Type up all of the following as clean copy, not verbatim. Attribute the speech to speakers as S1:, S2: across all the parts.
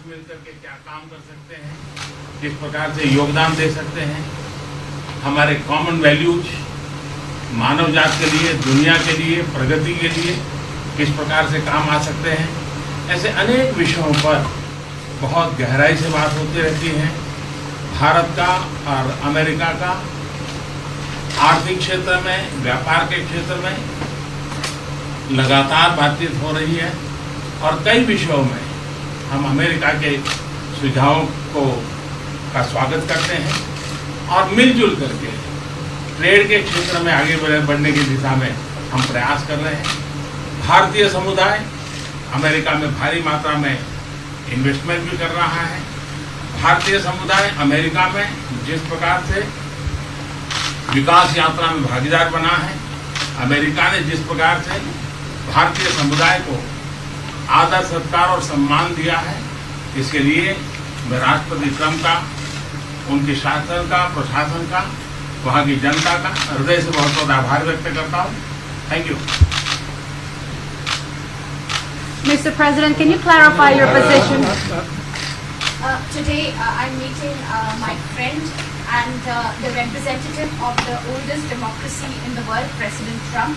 S1: साथ मिलकर के क्या काम कर सकते हैं, किस प्रकार से योगदान दे सकते हैं, हमारे कॉमन वैल्यूज मानव जात के लिए, दुनिया के लिए, प्रगति के लिए किस प्रकार से काम आ सकते हैं। ऐसे अनेक विषयों पर बहुत गहराई से बात होती रहती है। भारत का और अमेरिका का आर्थिक क्षेत्र में, व्यापार के क्षेत्र में लगातार बातचीत हो रही है और कई विषयों में हम अमेरिका के सुझावों का स्वागत करते हैं और मिलजुल करके ट्रेड के क्षेत्र में आगे बढ़ने की दिशा में हम प्रयास कर रहे हैं। भारतीय समुदाय अमेरिका में भारी मात्रा में इन्वेस्टमेंट भी कर रहा है। भारतीय समुदाय अमेरिका में जिस प्रकार से विकास यात्रा में भागीदार बना है, अमेरिका ने जिस प्रकार से भारतीय समुदाय को आदर, सत्कार और सम्मान दिया है, इसके लिए मैं राष्ट्रपति ट्रंप का, उनके शासन का, प्रशासन का, वहाँ की जनता का हृदय से बहुत बहुत आभार व्यक्त करता हूँ। Thank you.
S2: Mr. President, can you clarify your position?
S3: Today I'm meeting my friend and the representative of the oldest democracy in the world, President Trump.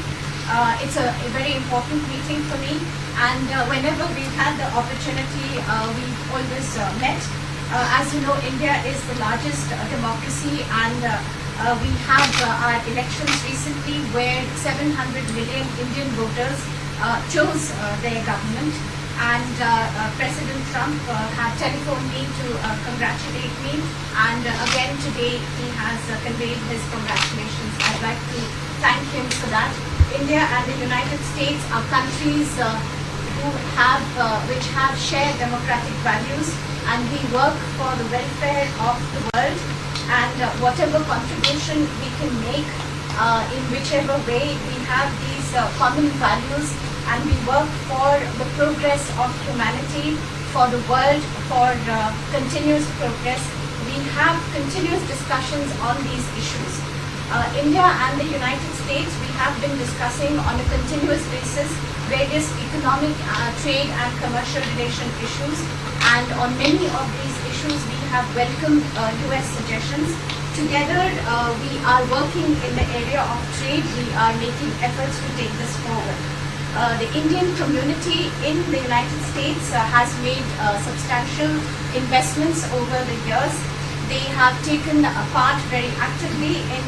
S3: It's a very important meeting for me, and whenever we've had the opportunity, we've always met. As you know, India is the largest democracy, and we have our elections recently where 700 million Indian voters chose their government, and President Trump had telephoned me to congratulate me, and again today he has conveyed his congratulations. I'd like to thank him for that. India and the United States are countries which have shared democratic values, and we work for the welfare of the world, and whatever contribution we can make in whichever way, we have these common values, and we work for the progress of humanity, for the world, for continuous progress. We have continuous discussions on these issues. India and the United States, we have been discussing on a continuous basis various economic, trade and commercial relation issues, and on many of these issues we have welcomed US suggestions. Together we are working in the area of trade. We are making efforts to take this forward. The Indian community in the United States has made substantial investments over the years. They have taken part very actively in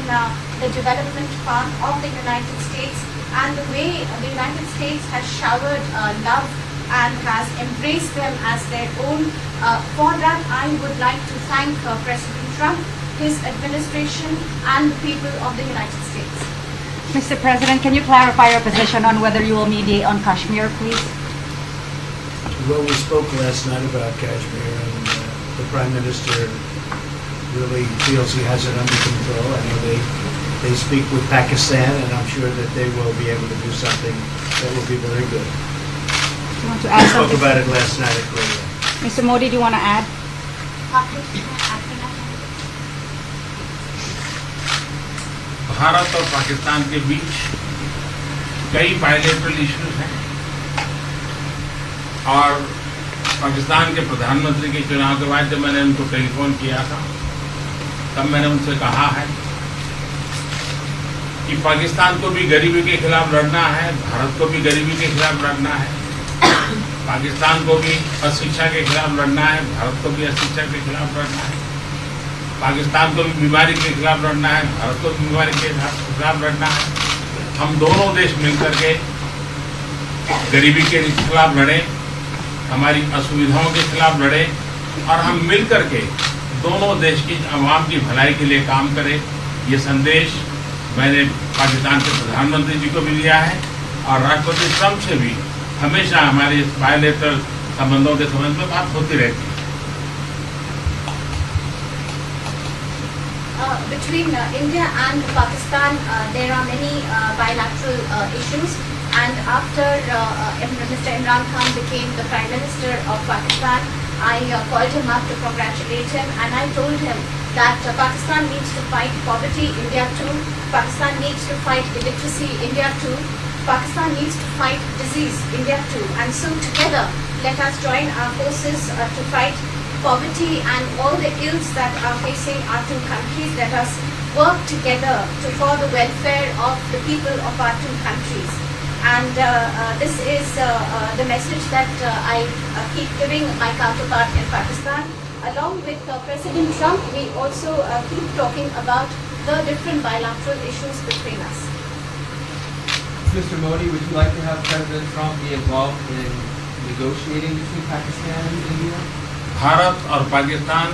S3: the development part of the United States, and the way the United States has showered love and has embraced them as their own. For that, I would like to thank President Trump, his administration, and the people of the United States.
S2: Mr. President, can you clarify your position on whether you will mediate on Kashmir, please?
S4: Well, we spoke last night about Kashmir, and the Prime Minister really feels he has it under control. I know they speak with Pakistan, and I'm sure that they will be able to do something that will be very good.
S2: Do you want to add
S4: We spoke
S2: something?
S4: about it last night at Korea.
S2: Mr. Modi, do you want to add?
S1: Bharat और पाकिस्तान के बीच कई bilateral issues हैं, और पाकिस्तान के प्रधानमंत्री के चुनाव के बाद जब मैंने उनको टेलीफोन किया था, तब मैंने उनसे कहा है कि पाकिस्तान को भी गरीबी के खिलाफ लड़ना है, भारत को भी गरीबी के खिलाफ लड़ना है, पाकिस्तान को भी अशिक्षा के खिलाफ लड़ना है, भारत को भी अशिक्षा के खिलाफ लड़ना है, पाकिस्तान को भी बीमारी के खिलाफ लड़ना है, भारत को भी बीमारी के खिलाफ लड़ना है। हम दोनों देश मिलकर के गरीबी के खिलाफ लड़ें, हमारी असुविधाओं के खिलाफ लड़ें, और हम मिलकर के दोनों देश की आवाम की भलाई के लिए काम करें। ये संदेश मैंने पाकिस्तान के प्रधानमंत्री जी को भी दिया है, और राष्ट्रपति ट्रंप से भी हमेशा हमारे बायलैटरल संबंधों के संबंध में बात होती रहती है।
S3: Between India and Pakistan, there are many bilateral issues, and after Mr. Imran Khan became the Prime Minister of Pakistan, I called him up to congratulate him, and I told him that Pakistan needs to fight poverty, India too. Pakistan needs to fight illiteracy, India too. Pakistan needs to fight disease, India too. And so together let us join our forces to fight poverty and all the ills that are facing our two countries. Let us work together for the welfare of the people of our two countries. And this is the message that I keep giving my counterpart in Pakistan. Along with President Trump, we also keep talking about the different bilateral issues between us.
S5: Mr. Modi, would you like to have President Trump be involved in negotiating between Pakistan and India?
S1: Bharat और पाकिस्तान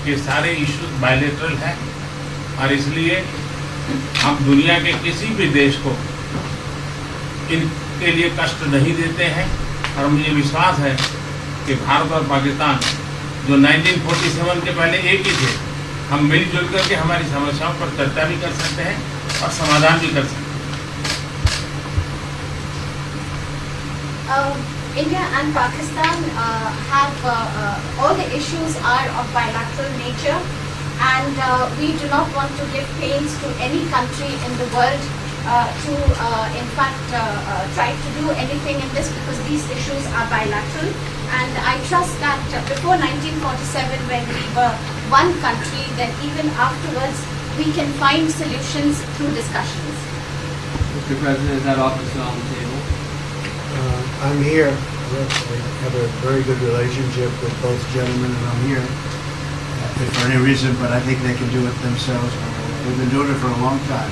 S1: के सारे issues bilateral हैं और इसलिए हम दुनिया के किसी भी देश को इनके लिए कष्ट नहीं देते हैं और मुझे विश्वास है कि भारत और पाकिस्तान जो 1947 के पहले एक ही थे, हम मिलजुल करके हमारी समस्याओं पर चर्चा भी कर सकते हैं और समाधान भी कर सकते हैं।
S3: India and Pakistan have all the issues are of bilateral nature, and we do not want to give pains to any country in the world to in fact try to do anything in this, because these issues are bilateral. And I trust that before 1947, when we were one country, then even afterwards we can find solutions through discussions.
S5: Mr. President, is that offer still on the table?
S4: I'm here. I have a very good relationship with both gentlemen, and I'm here if for any reason, but I think they can do it themselves. They've been doing it for a long time.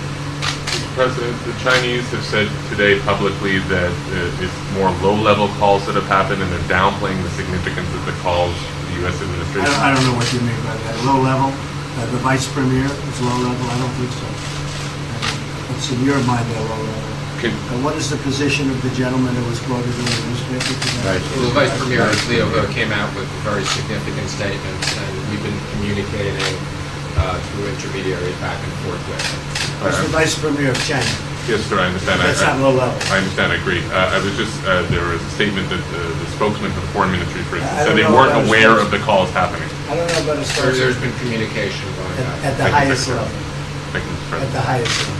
S6: Mr. President, the Chinese have said today publicly that it's more low-level calls that have happened, and they're downplaying the significance of the calls to the U.S. administration.
S4: I don't know what you mean by that. Low level? The vice premier is low level? I don't think so. What's in your mind by low level? What is the position of the gentleman who was quoted in the newspaper today?
S7: Well, the Vice Premier, Leo, came out with very significant statements, and we've been communicating through intermediaries back and forth with him.
S4: That's the Vice Premier of China.
S6: Yes, sir, I understand.
S4: That's not low level.
S6: I understand, I agree. I was just, there was a statement that the spokesman for the Foreign Ministry, for instance,
S4: I
S6: said
S4: don't
S6: they
S4: know
S6: weren't
S4: about
S6: aware
S4: his
S6: of the calls happening.
S4: I don't know about as far as
S7: There's been communication going on.
S4: at the highest level.
S6: Thank you, Mr.
S4: At
S6: President.
S4: the highest level.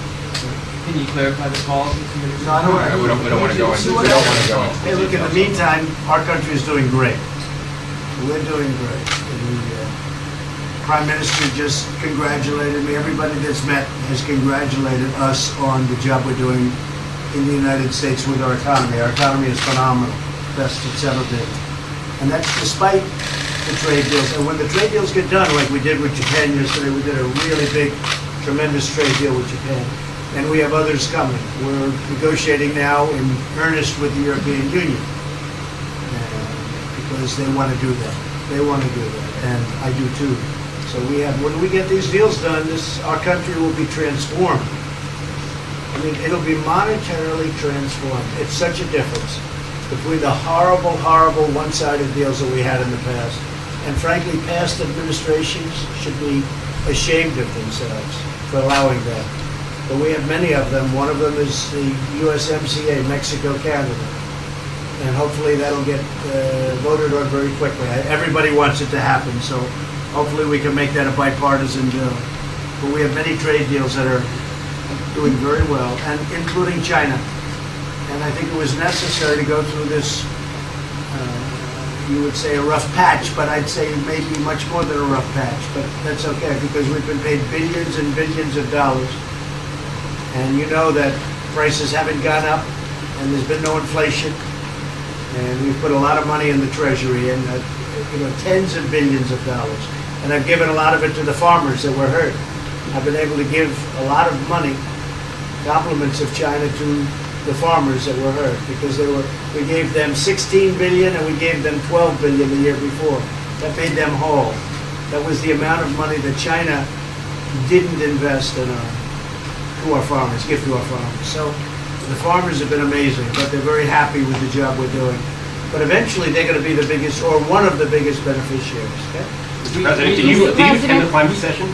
S5: Can you clarify the calls, Mr. Minister?
S4: No, I don't
S7: We don't want to go into.
S5: See
S7: We
S5: what
S7: don't want
S5: happens.
S7: to go into.
S4: Hey, look, in the meantime, our country is doing great. We're doing great. The Prime Minister just congratulated me. Everybody that's met has congratulated us on the job we're doing in the United States with our economy. Our economy is phenomenal, best it's ever been. And that's despite the trade deals. And when the trade deals get done, like we did with Japan yesterday, we did a really big, tremendous trade deal with Japan. And we have others coming. We're negotiating now in earnest with the European Union because they want to do that. They want to do that, and I do too. So when we get these deals done, our country will be transformed. I mean, it'll be monetarily transformed. It's such a difference between the horrible, horrible one-sided deals that we had in the past. And frankly, past administrations should be ashamed of themselves for allowing that. But we have many of them. One of them is the USMCA, Mexico-Canada. And hopefully that'll get voted on very quickly. Everybody wants it to happen, so hopefully we can make that a bipartisan bill. But we have many trade deals that are doing very well, and including China. And I think it was necessary to go through this, you would say a rough patch, but I'd say maybe much more than a rough patch. But that's okay, because we've been paid billions and billions of dollars. And you know that prices haven't gone up, and there's been no inflation. And we've put a lot of money in the Treasury, and tens of billions of dollars. And I've given a lot of it to the farmers that were hurt. I've been able to give a lot of money, compliments of China, to the farmers that were hurt, because we gave them 16 billion and we gave them 12 billion the year before. That made them whole. That was the amount of money that China didn't invest in our farmers, give to our farmers. So the farmers have been amazing, but they're very happy with the job we're doing. But eventually they're going to be the biggest, or one of the biggest beneficiaries. Okay?
S8: Mr. President, did you attend the climate session?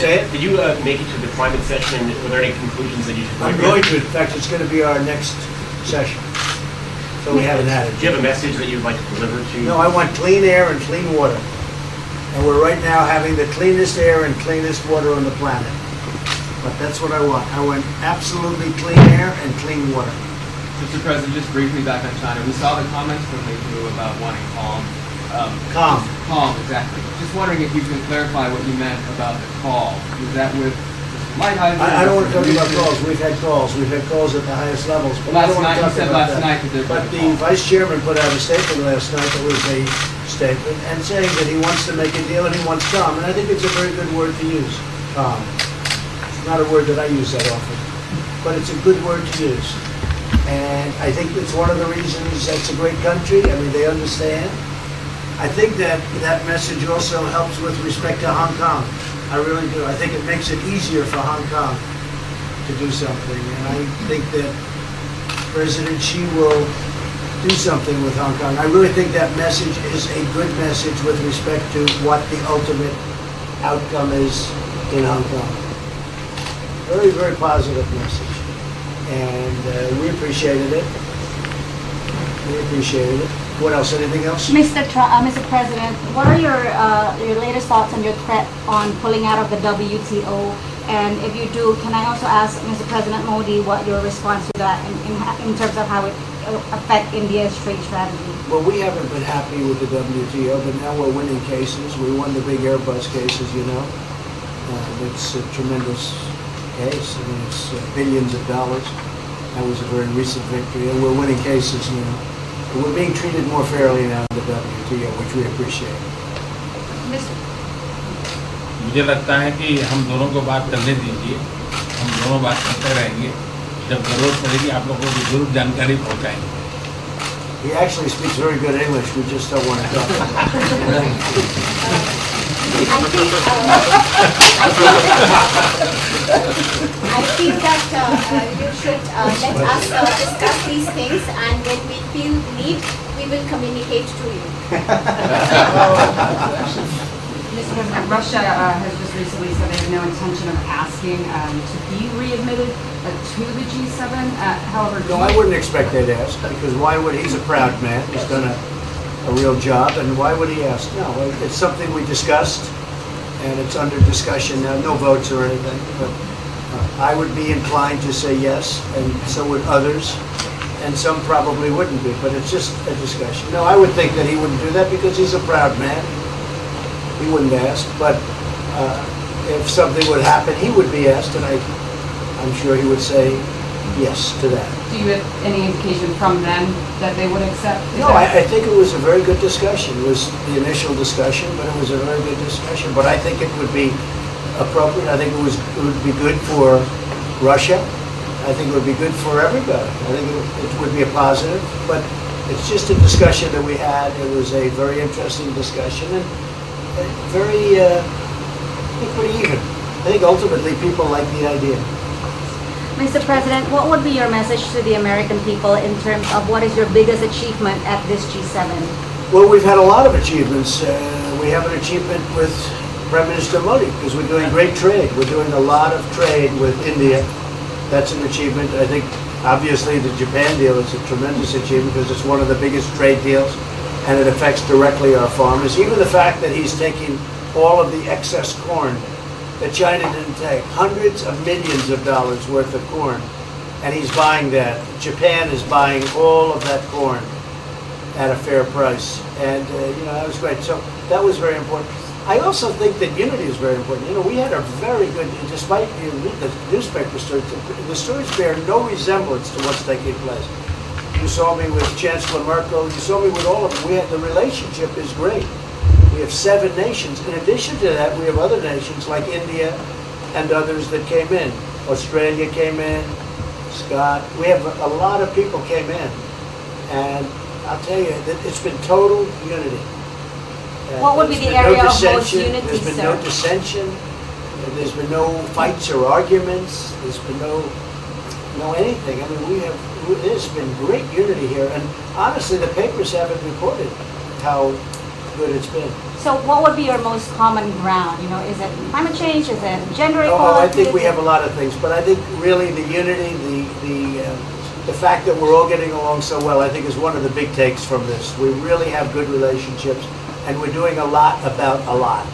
S4: Say it?
S8: Did you make it to the climate session, and were there any conclusions that you took away
S4: I'm
S8: from
S4: going
S8: it?
S4: to. In fact, it's going to be our next session. So we haven't had it.
S8: Do you have a message that you'd like to deliver to?
S4: No, I want clean air and clean water. And we're right now having the cleanest air and cleanest water on the planet. But that's what I want. I want absolutely clean air and clean water.
S5: Mr. President, just briefly back on China. We saw the comments from Meizu about wanting calm.
S4: Calm.
S5: Calm, exactly. Just wondering if you can clarify what you meant about the call. Was that with Mr. Lighthizer?
S4: I don't want to talk about calls. We've had calls. We've had calls at the highest levels. But I don't want to talk about that. But the vice chairman put out a statement last night that was a statement and saying that he wants to make a deal and he wants calm. And I think it's a very good word to use, calm. It's not a word that I use that often, but it's a good word to use. And I think it's one of the reasons it's a great country. I mean, they understand. I think that that message also helps with respect to Hong Kong. I really do. I think it makes it easier for Hong Kong to do something. And I think that President Xi will do something with Hong Kong. I really think that message is a good message with respect to what the ultimate outcome is in Hong Kong. Very, very positive message. And we appreciated it. We appreciated it. What else? Anything else?
S2: Mr. President, what are your latest thoughts on your threat on pulling out of the WTO? And if you do, can I also ask Mr. President Modi what your response to that in terms of how it affect India's trade strategy?
S4: Well, we haven't been happy with the WTO, but now we're winning cases. We won the big Airbus cases, you know. It's a tremendous case. I mean, it's billions of dollars. That was a very recent victory, and we're winning cases now. We're being treated more fairly now in the WTO, which we appreciate.
S1: मुझे लगता है कि हम दोनों को बात करने दीजिए, हम दोनों बात करते रहेंगे, जब जरूरत पड़ेगी आप लोगों को जरूर जानकारी पहुंचाएंगे.
S4: He actually speaks very good English, we just don't want to talk about it.
S3: I feel that you should let us discuss these things, and when we feel need, we will communicate to you.
S9: Mr. President, Russia has just recently said they have no intention of asking to be readmitted to the G7. However,
S4: No, I wouldn't expect they'd ask, because why would, he's a proud man, he's done a real job, and why would he ask? No, it's something we discussed, and it's under discussion now, no votes or anything, but I would be inclined to say yes, and so would others, and some probably wouldn't be, but it's just a discussion. No, I would think that he wouldn't do that because he's a proud man. He wouldn't ask, but if something would happen, he would be asked, and I'm sure he would say yes to that.
S9: do you have any indication from them that they would accept?
S4: No, I think it was a very good discussion. It was the initial discussion, but it was a very good discussion. But I think it would be appropriate. I think it would be good for Russia. I think it would be good for everybody. I think it would be a positive. But it's just a discussion that we had. It was a very interesting discussion and very, pretty even. I think ultimately people like the idea.
S2: Mr. President, what would be your message to the American people in terms of what is your biggest achievement at this G7?
S4: Well, we've had a lot of achievements. We have an achievement with Prime Minister Modi because we're doing great trade. We're doing a lot of trade with India. That's an achievement. I think obviously the Japan deal is a tremendous achievement because it's one of the biggest trade deals and it affects directly our farmers. Even the fact that he's taking all of the excess corn that China didn't take, hundreds of millions of dollars worth of corn, and he's buying that. Japan is buying all of that corn at a fair price, and that was great. So that was very important. I also think that unity is very important. We had a very good, despite you read the newspaper stories, the stories bear no resemblance to what's taking place. You saw me with Chancellor Merkel, you saw me with all of them. The relationship is great. We have 7 nations. In addition to that, we have other nations like India and others that came in. Australia came in, Scott. We have a lot of people came in. And I'll tell you, it's been total unity.
S2: What would be the area of most unity,
S4: There's been
S2: sir?
S4: no dissension. There's been no fights or arguments. There's been no anything. I mean, there's been great unity here. And honestly, the papers haven't reported how good it's been.
S2: So what would be your most common ground? Is it climate change? Is it gender
S4: Oh,
S2: equality?
S4: I think we have a lot of things, but I think really the unity, the fact that we're all getting along so well, I think is one of the big takes from this. We really have good relationships, and we're doing a lot about a lot.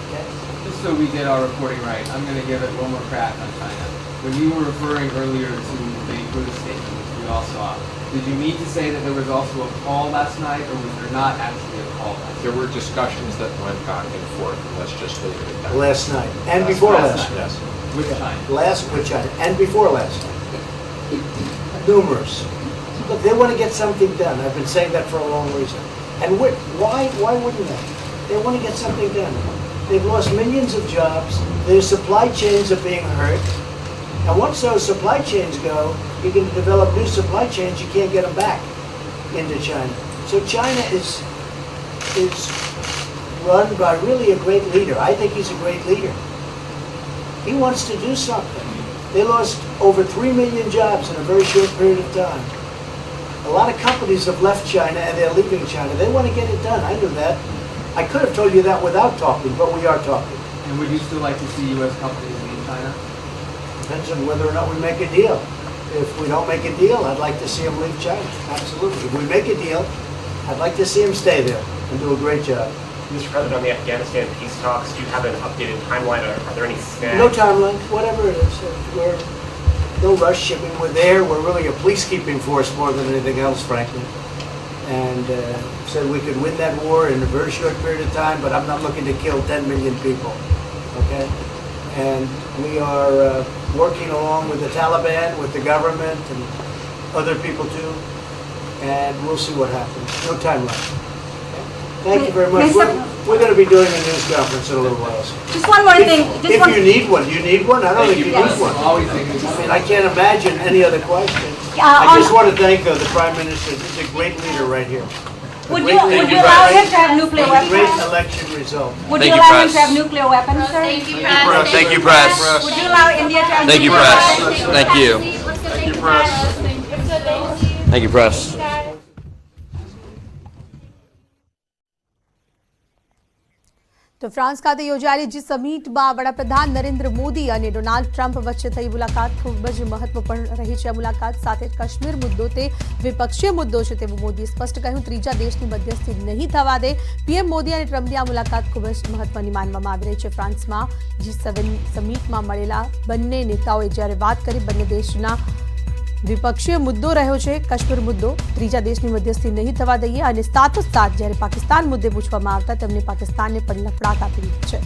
S4: Okay?
S5: Just so we get our reporting right, I'm going to give it one more crack on China. When you were referring earlier to the Buddhist statement, which we all saw, Did you mean to say that there was also a call last night, or was there not actually a call last night?
S7: There were discussions that went back and forth, and let's just leave it at that.
S4: Last night, and before last night.
S7: Yes.
S5: Which time?
S4: Which China, and before last night. Numerous. Look, they want to get something done. I've been saying that for a long reason. And why wouldn't they? They want to get something done. They've lost millions of jobs. Their supply chains are being hurt. And once those supply chains go, you can develop new supply chains, you can't get them back into China. So China is run by really a great leader. I think he's a great leader. He wants to do something. They lost over 3 million jobs in a very short period of time. A lot of companies have left China and they're leaving China. They want to get it done. I knew that. I could have told you that without talking, but we are talking.
S5: And would you still like to see U.S. companies leave China?
S4: Depends on whether or not we make a deal. If we don't make a deal, I'd like to see them leave China. Absolutely. If we make a deal, I'd like to see them stay there and do a great job.
S8: Mr. President, on the Afghanistan peace talks, do you have an updated timeline? Are there any snags?
S4: No timeline, whatever it is. We're no rush. I mean, we're there. We're really a peacekeeping force more than anything else, frankly. And said we could win that war in a very short period of time, but I'm not looking to kill 10 million people. Okay? And we are working along with the Taliban, with the government, and other people too. And we'll see what happens. No timeline. Thank you very much. We're going to be doing a news conference in a little while.
S2: Just one more thing.
S4: If you need one, you need one? I don't think you need one.
S5: Always thinking.
S4: I mean, I can't imagine any other question.
S2: Yeah,
S4: I just want to thank the Prime Minister. He's a great leader right here.
S2: Would you allow him to have nuclear
S4: Great
S2: weapons?
S4: election result.
S2: Would you allow him to have nuclear weapons, sir?
S10: Thank you, press.
S2: Would you allow India to have
S10: Thank you,
S2: nuclear
S10: press.
S2: weapons?
S10: Thank you. Thank you, press.
S11: તો France ખાતે યોજાયેલી જી સમિટમાં વડાપ્રધાન નરેન્દ્ર મોદી અને Donald Trump વચ્ચે થઈ મુલાકાત ખૂબ જ મહત્વપૂર્ણ રહી છે. આ મુલાકાત સાથે કાશ્મીર મુદ્દો તે દ્વિપક્ષીય મુદ્દો છે તેવું મોદીએ સ્પષ્ટ કહ્યું. ત્રીજા દેશની મધ્યસ્થી નહીં થવા દે. પીએમ મોદી અને ટ્રમ્પની આ મુલાકાત ખૂબ જ મહત્વની માનવામાં આવી રહી છે. ફ્રાન્સમાં જી7 સમિટમાં મળેલા બંને નેતાઓએ જ્યારે વાત કરી બંને દેશના દ્વિપક્ષીય મુદ્દો રહ્યો છે કાશ્મીર મુદ્દો, ત્રીજા દેશની મધ્યસ્થી નહીં થવા દઈએ અને સાથોસાથ જ્યારે પાકિસ્તાન મુદ્દે પૂછવામાં આવતા તેમણે પાકિસ્તાનને પણ લપડાક આપી દીધી છે.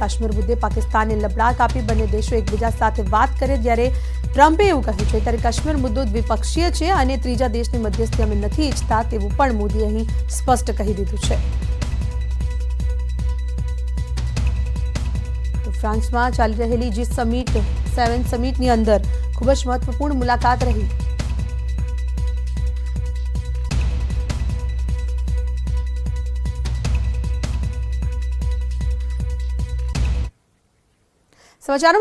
S11: કાશ્મીર મુદ્દે પાકિસ્તાનને લપડાક આપી બંને દેશો એકબીજા સાથે વાત કરે જ્યારે ટ્રમ્પે એવું કહ્યું છે ત્યારે કાશ્મીર મુદ્દો દ્વિપક્ષીય છે અને ત્રીજા દેશની મધ્યસ્થી અમે નથી ઈચ્છતા તેવું પણ મોદીએ અહીં સ્પષ્ટ કહી દીધું છે. ફ્રાન્સમાં ચાલી રહેલી જી સમિટ 7 સમિટની અંદર ખૂબ જ મહત્વપૂર્ણ મુલાકાત રહી. સમાચારોમાં